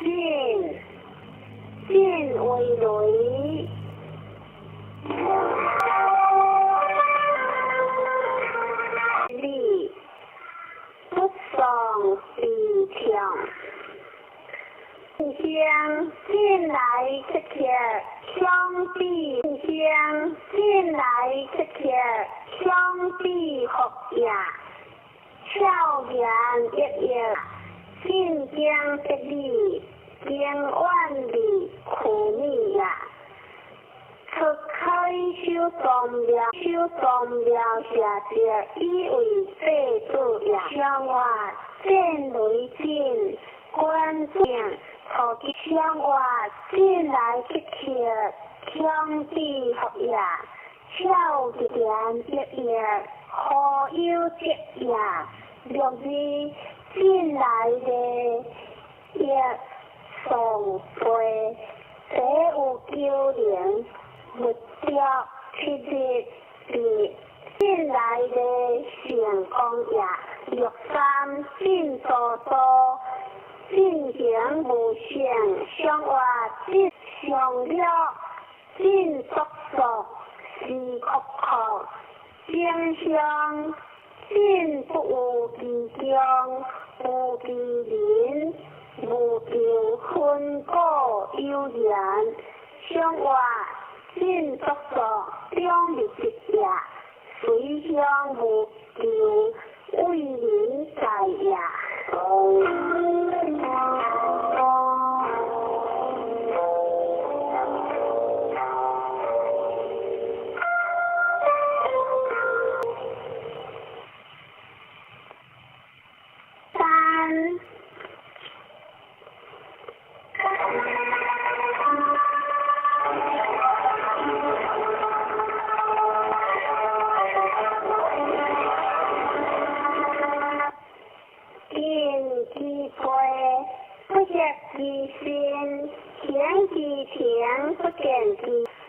进，进为雷。力，不上地强。将进来这些兄弟，将进来这些兄弟合呀，笑颜一夜，晋江的力，千万里苦命呀。出开修动了，修动了下者，以为这度呀，向外见雷进，关键。好的向外进来这些兄弟合呀，笑颜一夜，好友结呀，若是进来的也送对，这有救人，目标其实是进来的成功呀，若三进多多。进行无限向外进向了，进速速是确确，正向进不无其疆，无其邻，无求分果悠然，向外进速速中立一呀，随向无求为邻在呀。不见其心，见其情，不见其